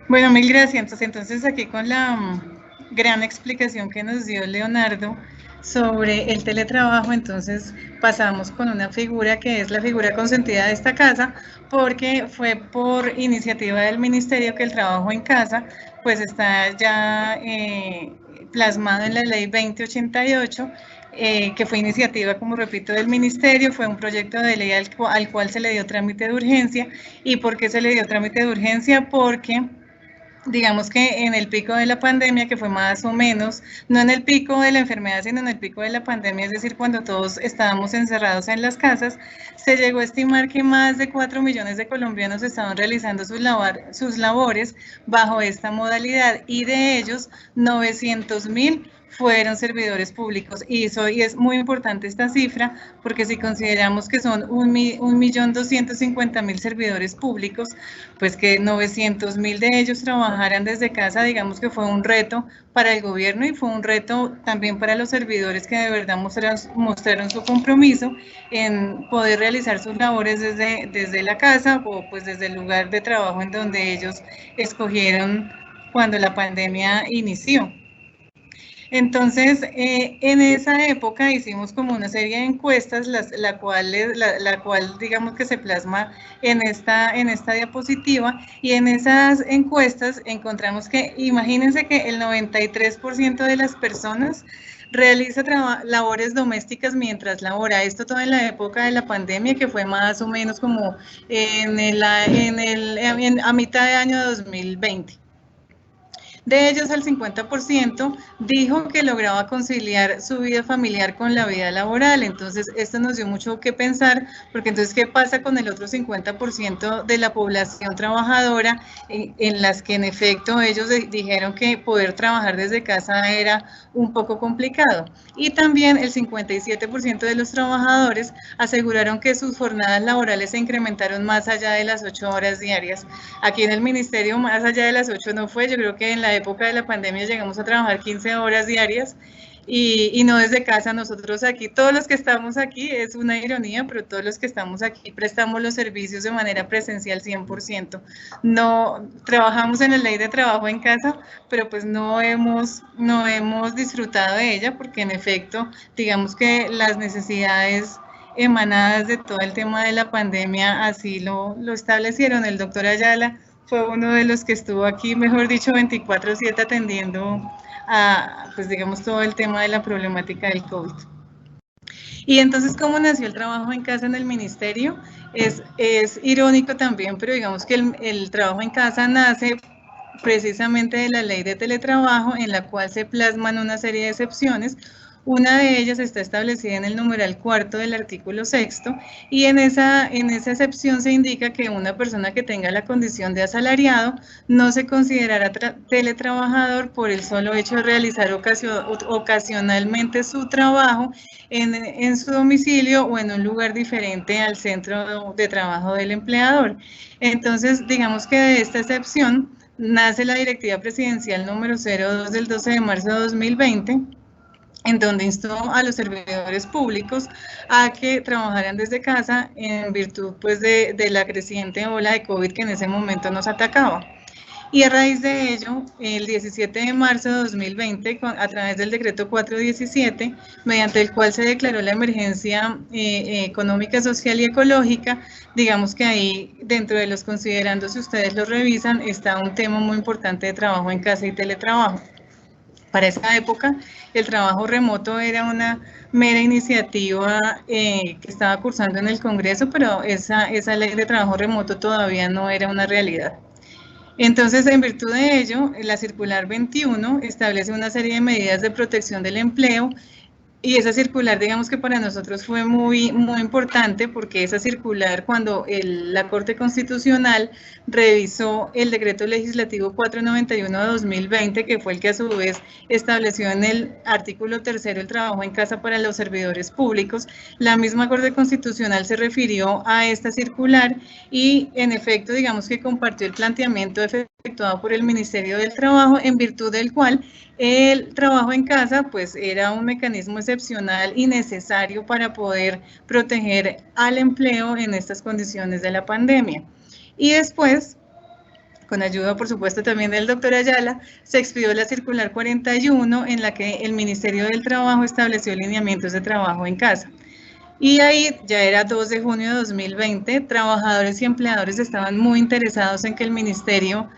Bueno, mil gracias. Entonces, aquí con la gran explicación que nos dio Leonardo sobre el teletrabajo, entonces pasamos con una figura que es la figura consentida de esta casa, porque fue por iniciativa del ministerio que el trabajo en casa pues está ya plasmado en la ley 2088, que fue iniciativa, como repito, del ministerio, fue un proyecto de ley al cual se le dio trámite de urgencia. ¿Y por qué se le dio trámite de urgencia? Porque digamos que en el pico de la pandemia, que fue más o menos, no en el pico de la enfermedad, sino en el pico de la pandemia, es decir, cuando todos estábamos encerrados en las casas, se llegó a estimar que más de 4 millones de colombianos estaban realizando sus labores bajo esta modalidad, y de ellos 900.000 fueron servidores públicos. Y es muy importante esta cifra, porque si consideramos que son 1.250.000 servidores públicos, pues que 900.000 de ellos trabajaran desde casa, digamos que fue un reto para el gobierno y fue un reto también para los servidores, que de verdad mostraron su compromiso en poder realizar sus labores desde la casa, o pues desde el lugar de trabajo en donde ellos escogieron cuando la pandemia inició. Entonces, en esa época hicimos como una serie de encuestas, la cual digamos que se plasma en esta diapositiva, y en esas encuestas encontramos que, imagínense que el 93% de las personas realiza labores domésticas mientras labora. Esto todo en la época de la pandemia, que fue más o menos como a mitad de año 2020. De ellos, el 50% dijo que lograba conciliar su vida familiar con la vida laboral. Entonces, esto nos dio mucho que pensar, porque entonces, ¿qué pasa con el otro 50% de la población trabajadora, en las que en efecto ellos dijeron que poder trabajar desde casa era un poco complicado? Y también el 57% de los trabajadores aseguraron que sus jornadas laborales se incrementaron más allá de las 8 horas diarias. Aquí en el ministerio, más allá de las 8 no fue. Yo creo que en la época de la pandemia llegamos a trabajar 15 horas diarias, y no desde casa. Nosotros aquí, todos los que estamos aquí, es una ironía, pero todos los que estamos aquí prestamos los servicios de manera presencial 100%. No trabajamos en la ley de trabajo en casa, pero pues no hemos disfrutado de ella, porque en efecto, digamos que las necesidades emanadas de todo el tema de la pandemia así lo establecieron. El doctor Ayala fue uno de los que estuvo aquí, mejor dicho, 24/7 atendiendo a, pues digamos, todo el tema de la problemática del COVID. Y entonces, ¿cómo nació el trabajo en casa en el ministerio? Es irónico también, pero digamos que el trabajo en casa nace precisamente de la ley de teletrabajo, en la cual se plasman una serie de excepciones. Una de ellas está establecida en el numeral cuarto del artículo sexto, y en esa excepción se indica que una persona que tenga la condición de asalariado no se considerará teletrabajador por el solo hecho de realizar ocasionalmente su trabajo en su domicilio o en un lugar diferente al centro de trabajo del empleador. Entonces, digamos que de esta excepción nace la Directiva Presidencial número 02 del 12 de marzo de 2020, en donde instó a los servidores públicos a que trabajaran desde casa en virtud pues de la creciente ola de COVID que en ese momento nos atacaba. Y a raíz de ello, el 17 de marzo de 2020, a través del decreto 417, mediante el cual se declaró la emergencia económica, social y ecológica, digamos que ahí, dentro de los considerandos, si ustedes lo revisan, está un tema muy importante de trabajo en casa y teletrabajo. Para esa época, el trabajo remoto era una mera iniciativa que estaba cursando en el Congreso, pero esa ley de trabajo remoto todavía no era una realidad. Entonces, en virtud de ello, la circular 21 establece una serie de medidas de protección del empleo, y esa circular, digamos que para nosotros fue muy importante, porque esa circular, cuando la Corte Constitucional revisó el decreto legislativo 491 de 2020, que fue el que a su vez estableció en el artículo tercero el trabajo en casa para los servidores públicos, la misma Corte Constitucional se refirió a esta circular y, en efecto, digamos que compartió el planteamiento efectuado por el Ministerio del Trabajo, en virtud del cual el trabajo en casa pues era un mecanismo excepcional y necesario para poder proteger al empleo en estas condiciones de la pandemia. Y después, con ayuda, por supuesto, también del doctor Ayala, se expidió la circular 41, en la que el Ministerio del Trabajo estableció lineamientos de trabajo en casa. Y ahí ya era 2 de junio de 2020, trabajadores y empleadores estaban muy interesados en que el ministerio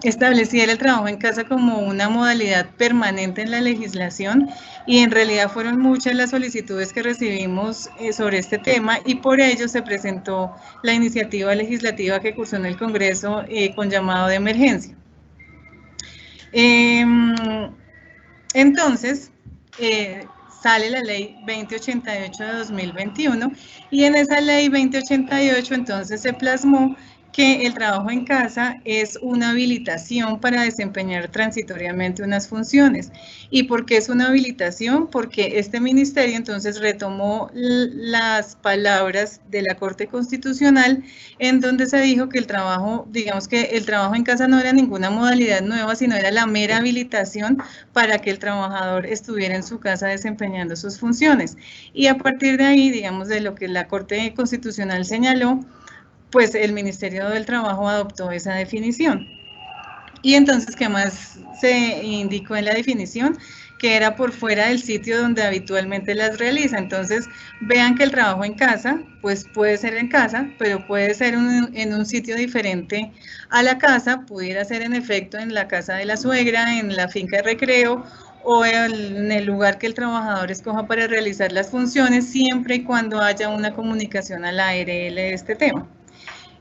estableciera el trabajo en casa como una modalidad permanente en la legislación, y en realidad fueron muchas las solicitudes que recibimos sobre este tema, y por ello se presentó la iniciativa legislativa que cursó en el Congreso con llamado de emergencia. Entonces, sale la ley 2088 de 2021, y en esa ley 2088 entonces se plasmó que el trabajo en casa es una habilitación para desempeñar transitoriamente unas funciones. ¿Y por qué es una habilitación? Porque este ministerio entonces retomó las palabras de la Corte Constitucional, en donde se dijo que el trabajo, digamos que el trabajo en casa no era ninguna modalidad nueva, sino era la mera habilitación para que el trabajador estuviera en su casa desempeñando sus funciones. Y a partir de ahí, digamos, de lo que la Corte Constitucional señaló, pues el Ministerio del Trabajo adoptó esa definición. Y entonces, ¿qué más se indicó en la definición? Que era por fuera del sitio donde habitualmente las realiza. Entonces, vean que el trabajo en casa, pues puede ser en casa, pero puede ser en un sitio diferente a la casa, pudiera ser en efecto en la casa de la suegra, en la finca de recreo, o en el lugar que el trabajador escoja para realizar las funciones, siempre y cuando haya una comunicación al ARL de este tema.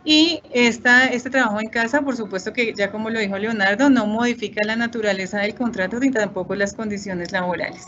Y este trabajo en casa, por supuesto que ya como lo dijo Leonardo, no modifica la naturaleza del contrato ni tampoco las condiciones laborales.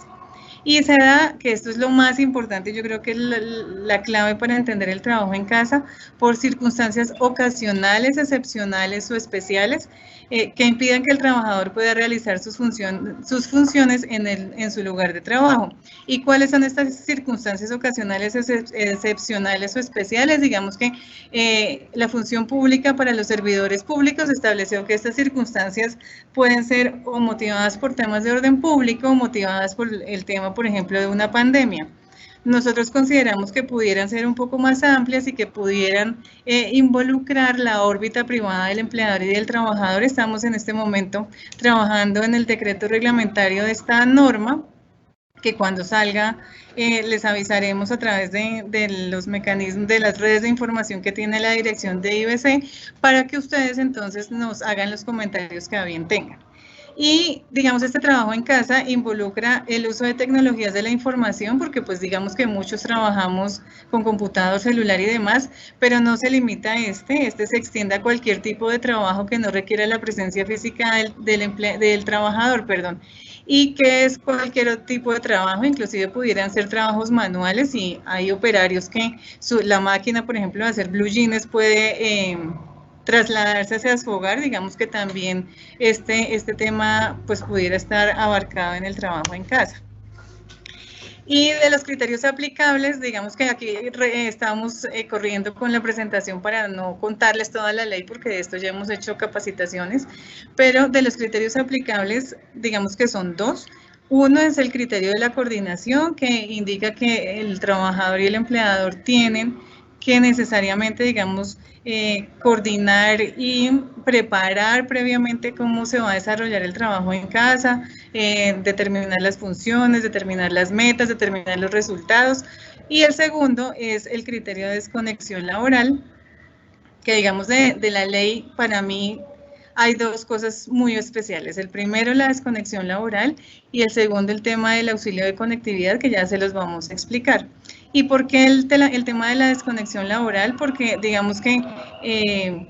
Y se da, que esto es lo más importante, yo creo que es la clave para entender el trabajo en casa, por circunstancias ocasionales, excepcionales o especiales, que impidan que el trabajador pueda realizar sus funciones en su lugar de trabajo. ¿Y cuáles son estas circunstancias ocasionales, excepcionales o especiales? Digamos que la función pública para los servidores públicos estableció que estas circunstancias pueden ser o motivadas por temas de orden público, o motivadas por el tema, por ejemplo, de una pandemia. Nosotros consideramos que pudieran ser un poco más amplias y que pudieran involucrar la órbita privada del empleador y del trabajador. Estamos en este momento trabajando en el decreto reglamentario de esta norma, que cuando salga les avisaremos a través de los mecanismos, de las redes de información que tiene la dirección de IBC, para que ustedes entonces nos hagan los comentarios que a bien tengan. Y digamos, este trabajo en casa involucra el uso de tecnologías de la información, porque pues digamos que muchos trabajamos con computador, celular y demás, pero no se limita a este se extiende a cualquier tipo de trabajo que no requiera la presencia física del trabajador, perdón. Y que es cualquier tipo de trabajo, inclusive pudieran ser trabajos manuales, y hay operarios que la máquina, por ejemplo, de hacer blue jeans puede trasladarse hacia su hogar. Digamos que también este tema pues pudiera estar abarcado en el trabajo en casa. Y de los criterios aplicables, digamos que aquí estamos corriendo con la presentación para no contarles toda la ley, porque de esto ya hemos hecho capacitaciones, pero de los criterios aplicables, digamos que son dos. Uno es el criterio de la coordinación, que indica que el trabajador y el empleador tienen que necesariamente, digamos, coordinar y preparar previamente cómo se va a desarrollar el trabajo en casa, determinar las funciones, determinar las metas, determinar los resultados. Y el segundo es el criterio de desconexión laboral, que digamos de la ley, para mí hay dos cosas muy especiales. El primero, la desconexión laboral, y el segundo, el tema del auxilio de conectividad, que ya se los vamos a explicar. ¿Y por qué el tema de la desconexión laboral? Porque digamos que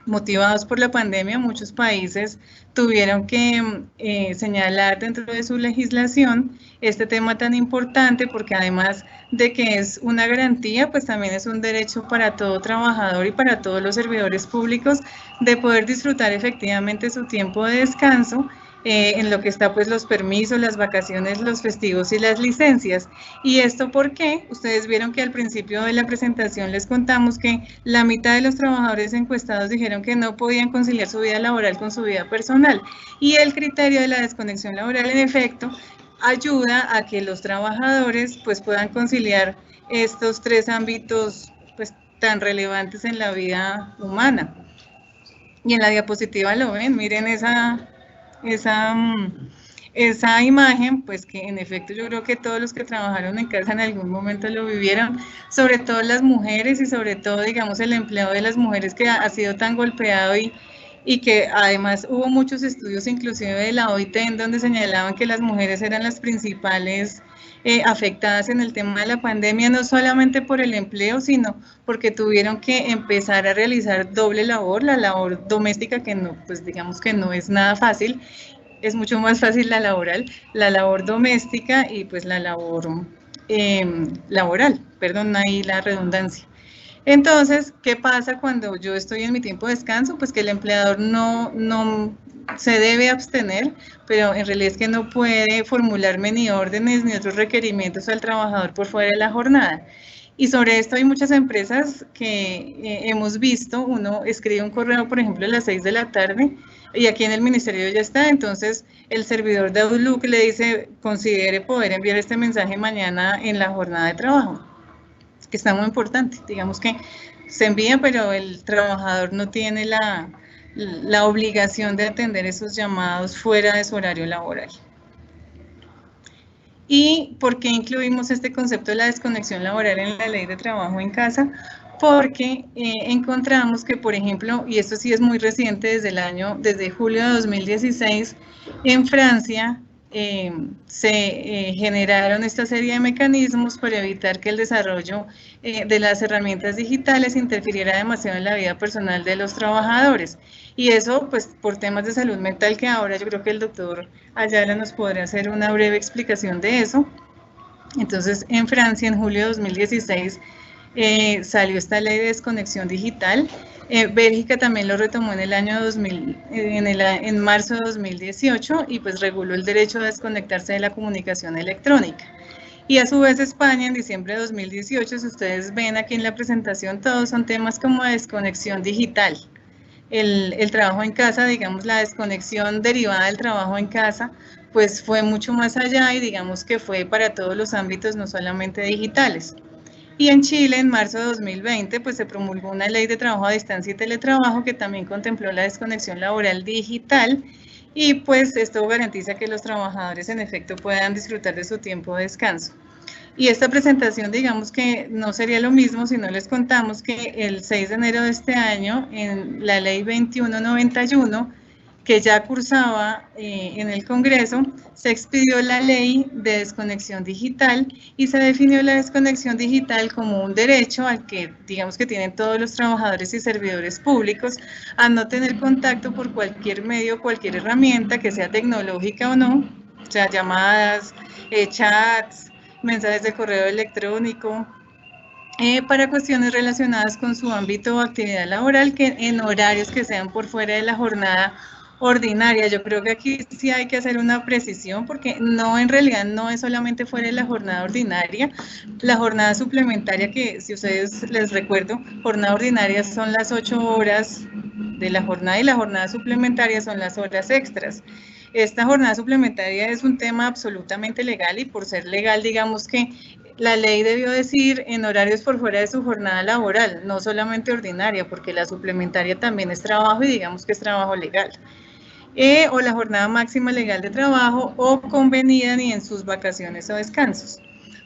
motivados por la pandemia, muchos países tuvieron que señalar dentro de su legislación este tema tan importante, porque además de que es una garantía, pues también es un derecho para todo trabajador y para todos los servidores públicos de poder disfrutar efectivamente su tiempo de descanso, en lo que está pues los permisos, las vacaciones, los festivos y las licencias. ¿Y esto por qué? Ustedes vieron que al principio de la presentación les contamos que la mitad de los trabajadores encuestados dijeron que no podían conciliar su vida laboral con su vida personal, y el criterio de la desconexión laboral en efecto ayuda a que los trabajadores pues puedan conciliar estos tres ámbitos pues tan relevantes en la vida humana. Y en la diapositiva lo ven, miren esa imagen, pues que en efecto yo creo que todos los que trabajaron en casa en algún momento lo vivieron, sobre todo las mujeres y sobre todo, digamos, el empleo de las mujeres que ha sido tan golpeado y que además hubo muchos estudios, inclusive de la OIT, en donde señalaban que las mujeres eran las principales afectadas en el tema de la pandemia, no solamente por el empleo, sino porque tuvieron que empezar a realizar doble labor, la labor doméstica, que no, pues digamos que no es nada fácil, es mucho más fácil la laboral, la labor doméstica y pues la labor laboral, perdón, ahí la redundancia. Entonces, ¿qué pasa cuando yo estoy en mi tiempo de descanso? Pues que el empleador no se debe abstener, pero en realidad es que no puede formularme ni órdenes ni otros requerimientos al trabajador por fuera de la jornada. Y sobre esto hay muchas empresas que hemos visto, uno escribe un correo, por ejemplo, a las 6 de la tarde, y aquí en el ministerio ya está, entonces el servidor de Outlook le dice, considere poder enviar este mensaje mañana en la jornada de trabajo, que está muy importante, digamos que se envía, pero el trabajador no tiene la obligación de atender esos llamados fuera de su horario laboral. ¿Y por qué incluimos este concepto de la desconexión laboral en la ley de trabajo en casa? Porque encontramos que, por ejemplo, y esto sí es muy reciente, desde julio de 2016, en Francia se generaron esta serie de mecanismos para evitar que el desarrollo de las herramientas digitales interfiriera demasiado en la vida personal de los trabajadores. Y eso, pues, por temas de salud mental, que ahora yo creo que el doctor Ayala nos podrá hacer una breve explicación de eso. Entonces, en Francia, en julio de 2016, salió esta ley de desconexión digital. Bélgica también lo retomó en el año 2000, en marzo de 2018, y pues reguló el derecho a desconectarse de la comunicación electrónica. Y a su vez España en diciembre de 2018, si ustedes ven aquí en la presentación, todos son temas como desconexión digital. El trabajo en casa, digamos, la desconexión derivada del trabajo en casa, pues fue mucho más allá y digamos que fue para todos los ámbitos, no solamente digitales. Y en Chile, en marzo de 2020, pues se promulgó una ley de trabajo a distancia y teletrabajo que también contempló la desconexión laboral digital, y pues esto garantiza que los trabajadores en efecto puedan disfrutar de su tiempo de descanso. Y esta presentación, digamos que no sería lo mismo si no les contamos que el 6 de enero de este año, en la ley 2191, que ya cursaba en el Congreso, se expidió la ley de desconexión digital y se definió la desconexión digital como un derecho al que, digamos, que tienen todos los trabajadores y servidores públicos a no tener contacto por cualquier medio, cualquier herramienta, que sea tecnológica o no, o sea, llamadas, chats, mensajes de correo electrónico, para cuestiones relacionadas con su ámbito o actividad laboral, que en horarios que sean por fuera de la jornada ordinaria. Yo creo que aquí sí hay que hacer una precisión, porque no, en realidad no es solamente fuera de la jornada ordinaria, la jornada suplementaria, que si ustedes les recuerdo, jornada ordinaria son las 8 horas de la jornada y la jornada suplementaria son las horas extras. Esta jornada suplementaria es un tema absolutamente legal y por ser legal, digamos que la ley debió decir en horarios por fuera de su jornada laboral, no solamente ordinaria, porque la suplementaria también es trabajo y digamos que es trabajo legal. O la jornada máxima legal de trabajo o convenida ni en sus vacaciones o descansos.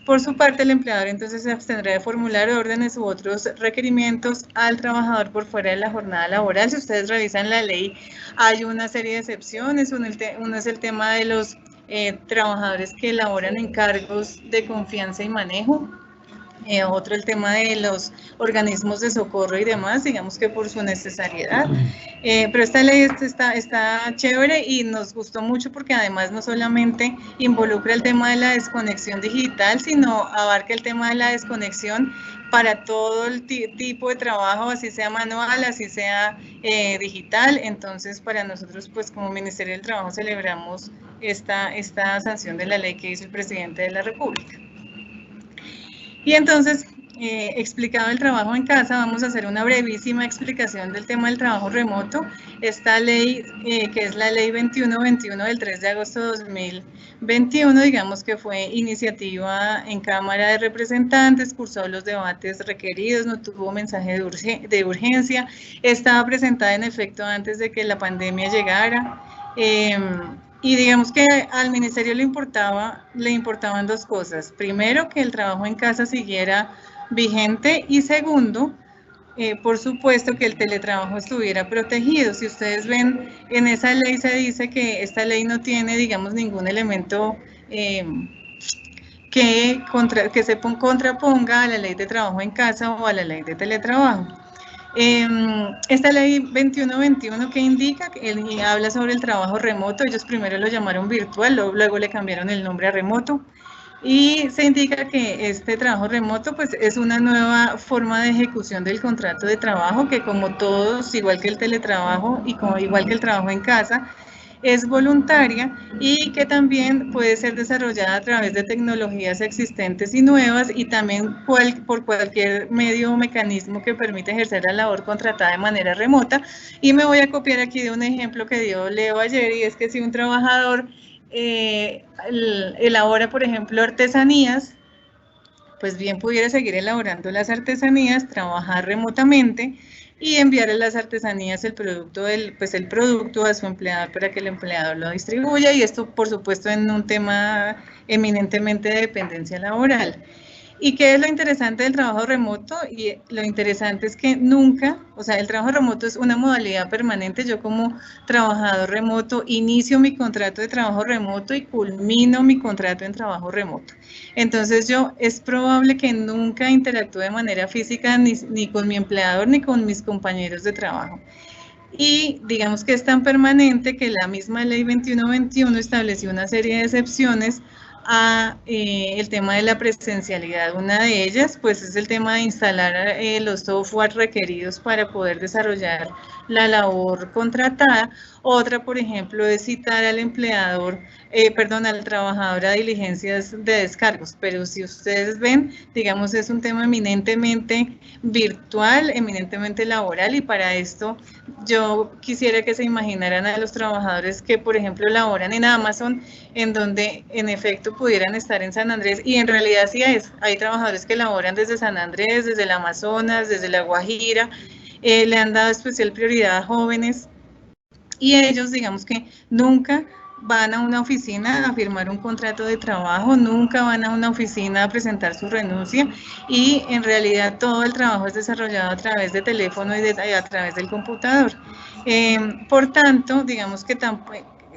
Por su parte, el empleador entonces se abstendrá de formular órdenes u otros requerimientos al trabajador por fuera de la jornada laboral. Si ustedes revisan la ley, hay una serie de excepciones. Uno es el tema de los trabajadores que elaboran en cargos de confianza y manejo. Otro el tema de los organismos de socorro y demás, digamos que por su necesariedad. Pero esta ley está chévere y nos gustó mucho porque además no solamente involucra el tema de la desconexión digital, sino abarca el tema de la desconexión para todo el tipo de trabajo, así sea manual, así sea digital. Entonces, para nosotros, pues como Ministerio del Trabajo, celebramos esta sanción de la ley que hizo el presidente de la República. Y entonces, explicado el trabajo en casa, vamos a hacer una brevísima explicación del tema del trabajo remoto. Esta ley, que es la ley 2121 del 3 de agosto de 2021, digamos que fue iniciativa en Cámara de Representantes, cursó los debates requeridos, no tuvo mensaje de urgencia, estaba presentada en efecto antes de que la pandemia llegara. Y digamos que al ministerio le importaban dos cosas. Primero, que el trabajo en casa siguiera vigente, y segundo, por supuesto, que el teletrabajo estuviera protegido. Si ustedes ven, en esa ley se dice que esta ley no tiene, digamos, ningún elemento que se contraponga a la ley de trabajo en casa o a la ley de teletrabajo. Esta ley 2121 que indica, y habla sobre el trabajo remoto, ellos primero lo llamaron virtual, luego le cambiaron el nombre a remoto, y se indica que este trabajo remoto pues es una nueva forma de ejecución del contrato de trabajo que, como todos, igual que el teletrabajo y igual que el trabajo en casa, es voluntaria y que también puede ser desarrollada a través de tecnologías existentes y nuevas, y también por cualquier medio o mecanismo que permita ejercer la labor contratada de manera remota. Y me voy a copiar aquí de un ejemplo que dio Leo ayer, y es que si un trabajador elabora, por ejemplo, artesanías, pues bien pudiera seguir elaborando las artesanías, trabajar remotamente y enviarle las artesanías, el producto a su empleador para que el empleador lo distribuya, y esto, por supuesto, en un tema eminentemente de dependencia laboral. ¿Y qué es lo interesante del trabajo remoto? Y lo interesante es que nunca, o sea, el trabajo remoto es una modalidad permanente. Yo, como trabajador remoto, inicio mi contrato de trabajo remoto y culmino mi contrato en trabajo remoto. Entonces es probable que nunca interactúe de manera física ni con mi empleador ni con mis compañeros de trabajo. Y digamos que es tan permanente que la misma ley 2121 estableció una serie de excepciones a el tema de la presencialidad. Una de ellas pues es el tema de instalar los software requeridos para poder desarrollar la labor contratada. Otra, por ejemplo, es citar al al trabajador a diligencias de descargos, pero si ustedes ven, digamos, es un tema eminentemente virtual, eminentemente laboral, y para esto yo quisiera que se imaginaran a los trabajadores que, por ejemplo, laboran en Amazon, en donde en efecto pudieran estar en San Andrés, y en realidad sí hay trabajadores que laboran desde San Andrés, desde el Amazonas, desde La Guajira, le han dado especial prioridad a jóvenes, y ellos, digamos que nunca van a una oficina a firmar un contrato de trabajo, nunca van a una oficina a presentar su renuncia, y en realidad todo el trabajo es desarrollado a través de teléfono y a través del computador. Por tanto, digamos que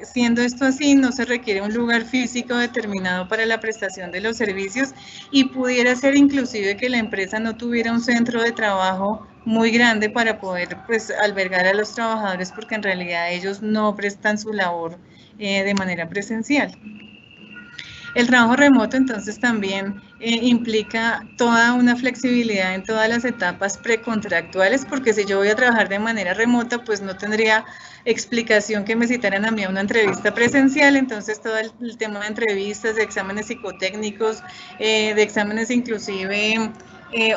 siendo esto así, no se requiere un lugar físico determinado para la prestación de los servicios, y pudiera ser inclusive que la empresa no tuviera un centro de trabajo muy grande para poder pues albergar a los trabajadores, porque en realidad ellos no prestan su labor de manera presencial. El trabajo remoto entonces también implica toda una flexibilidad en todas las etapas precontractuales, porque si yo voy a trabajar de manera remota, pues no tendría explicación que me citaran a mí a una entrevista presencial. Entonces todo el tema de entrevistas, de exámenes psicotécnicos, de exámenes inclusive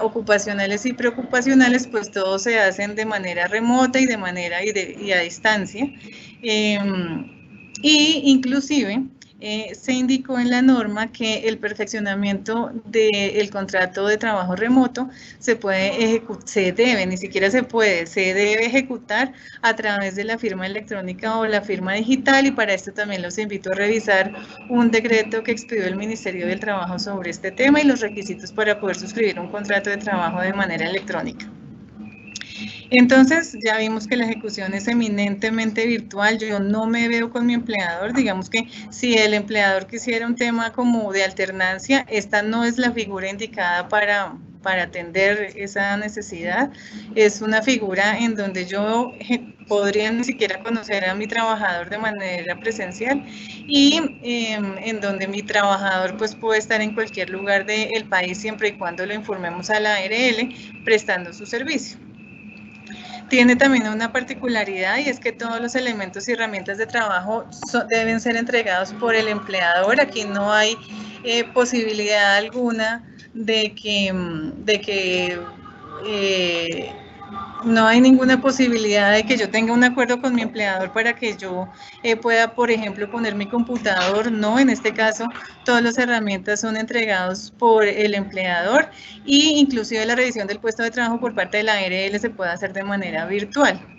ocupacionales y preocupacionales, pues todos se hacen de manera remota y a distancia. Y inclusive se indicó en la norma que el perfeccionamiento del contrato de trabajo remoto se debe ejecutar a través de la firma electrónica o la firma digital, y para esto también los invito a revisar un decreto que expidió el Ministerio del Trabajo sobre este tema y los requisitos para poder suscribir un contrato de trabajo de manera electrónica. Entonces, ya vimos que la ejecución es eminentemente virtual. Yo no me veo con mi empleador. Digamos que si el empleador quisiera un tema como de alternancia, esta no es la figura indicada para atender esa necesidad. Es una figura en donde yo podría ni siquiera conocer a mi trabajador de manera presencial, y en donde mi trabajador pues puede estar en cualquier lugar del país siempre y cuando lo informemos a la ARL prestando su servicio. Tiene también una particularidad, y es que todos los elementos y herramientas de trabajo deben ser entregados por el empleador. Aquí no hay posibilidad alguna no hay ninguna posibilidad de que yo tenga un acuerdo con mi empleador para que yo pueda, por ejemplo, poner mi computador. No, en este caso, todas las herramientas son entregadas por el empleador y inclusive la revisión del puesto de trabajo por parte de la ARL se puede hacer de manera virtual.